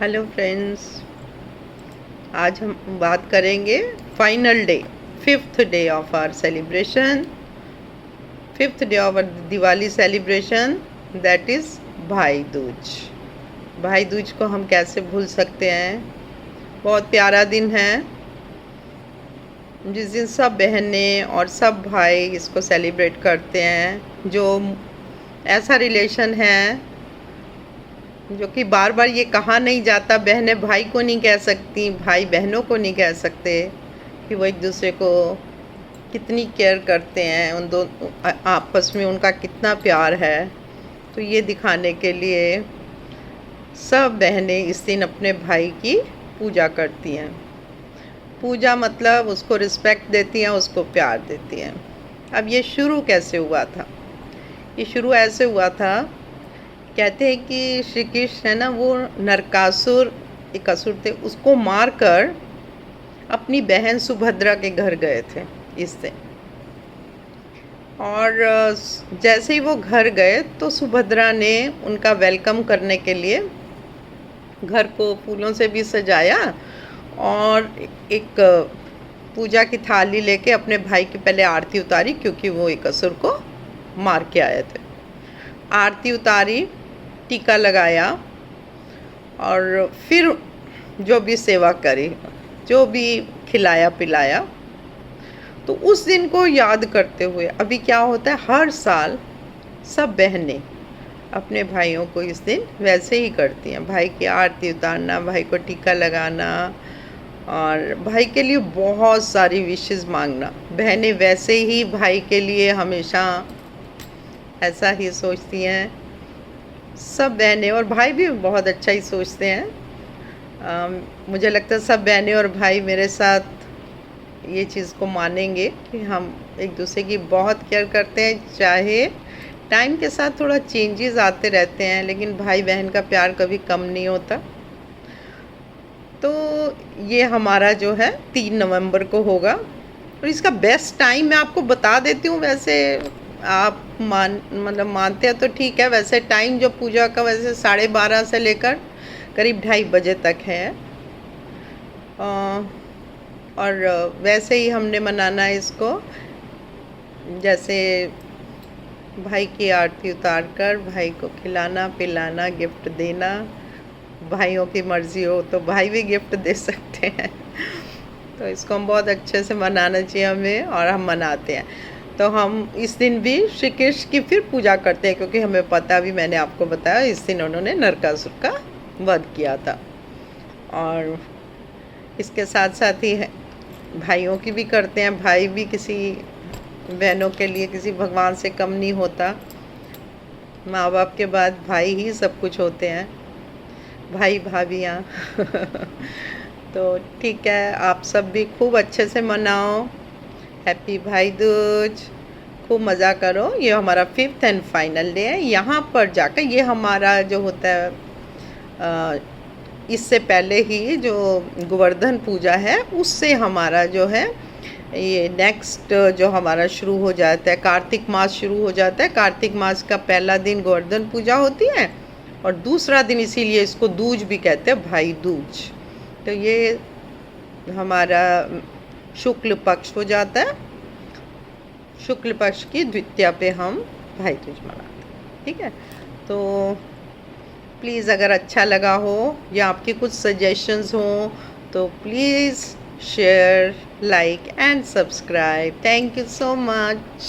Hello friends. आज हम बात करेंगे final day, fifth day of our celebration, fifth day of our Diwali celebration, that is Bhai Dooj. भाई दूज को हम कैसे भूल सकते हैं। बहुत प्यारा दिन है जिस दिन सब बहनें और सब भाई इसको सेलिब्रेट करते हैं। जो ऐसा रिलेशन है जो कि बार बार ये कहा नहीं जाता, बहनें भाई को नहीं कह सकती, भाई बहनों को नहीं कह सकते कि वो एक दूसरे को कितनी केयर करते हैं, उन दो आपस में उनका कितना प्यार है। तो ये दिखाने के लिए सब बहनें इस दिन अपने भाई की पूजा करती हैं। पूजा मतलब उसको रिस्पेक्ट देती हैं, उसको प्यार देती हैं। अब ये शुरू कैसे हुआ था? ये शुरू ऐसे हुआ था, कहते हैं कि श्री कृष्ण है ना, वो नरकासुर एक असुर थे, उसको मारकर अपनी बहन सुभद्रा के घर गए थे इस दिन। और जैसे ही वो घर गए तो सुभद्रा ने उनका वेलकम करने के लिए घर को फूलों से भी सजाया और एक पूजा की थाली लेके अपने भाई की पहले आरती उतारी, क्योंकि वो एक असुर को मार के आए थे। आरती उतारी, टीका लगाया और फिर जो भी सेवा करी, जो भी खिलाया पिलाया। तो उस दिन को याद करते हुए अभी क्या होता है, हर साल सब बहनें अपने भाइयों को इस दिन वैसे ही करती हैं। भाई की आरती उतारना, भाई को टीका लगाना और भाई के लिए बहुत सारी विशेस मांगना। बहनें वैसे ही भाई के लिए हमेशा ऐसा ही सोचती हैं। सब बहनें और भाई भी बहुत अच्छा ही सोचते हैं। मुझे लगता है सब बहनें और भाई मेरे साथ ये चीज़ को मानेंगे कि हम एक दूसरे की बहुत केयर करते हैं। चाहे टाइम के साथ थोड़ा चेंजेस आते रहते हैं, लेकिन भाई बहन का प्यार कभी कम नहीं होता। तो ये हमारा जो है 3 नवंबर को होगा। और इसका बेस्ट टाइम मैं आपको बता देती हूँ। वैसे आप मानते हैं तो ठीक है। वैसे टाइम जो पूजा का वैसे 12:30 से लेकर करीब 2:30 बजे तक है। और वैसे ही हमने मनाना है इसको, जैसे भाई की आरती उतार कर भाई को खिलाना पिलाना, गिफ्ट देना। भाइयों की मर्ज़ी हो तो भाई भी गिफ्ट दे सकते हैं। तो इसको हम बहुत अच्छे से मनाना चाहिए हमें, और हम मनाते हैं। तो हम इस दिन भी श्री कृष्ण की फिर पूजा करते हैं, क्योंकि हमें पता भी, मैंने आपको बताया, इस दिन उन्होंने नरकासुर का वध किया था। और इसके साथ साथ ही भाइयों की भी करते हैं। भाई भी किसी बहनों के लिए किसी भगवान से कम नहीं होता। माँ बाप के बाद भाई ही सब कुछ होते हैं, भाई भाभियाँ। तो ठीक है, आप सब भी खूब अच्छे से मनाओ। हैप्पी भाई दूज, खूब मज़ा करो। ये हमारा 5th एंड फाइनल डे है। यहाँ पर जाकर ये हमारा जो होता है, इससे पहले ही जो गोवर्धन पूजा है, उससे हमारा जो है ये नेक्स्ट जो हमारा शुरू हो जाता है, कार्तिक मास शुरू हो जाता है। कार्तिक मास का पहला दिन गोवर्धन पूजा होती है और दूसरा दिन, इसीलिए इसको दूज भी कहते हैं, भाई दूज। तो ये हमारा शुक्ल पक्ष हो जाता है। शुक्ल पक्ष की द्वितीया पे हम भाई दूज मनाते हैं। ठीक है, तो प्लीज़ अगर अच्छा लगा हो या आपके कुछ सजेशंस हों तो please share, like and subscribe. Thank you so much.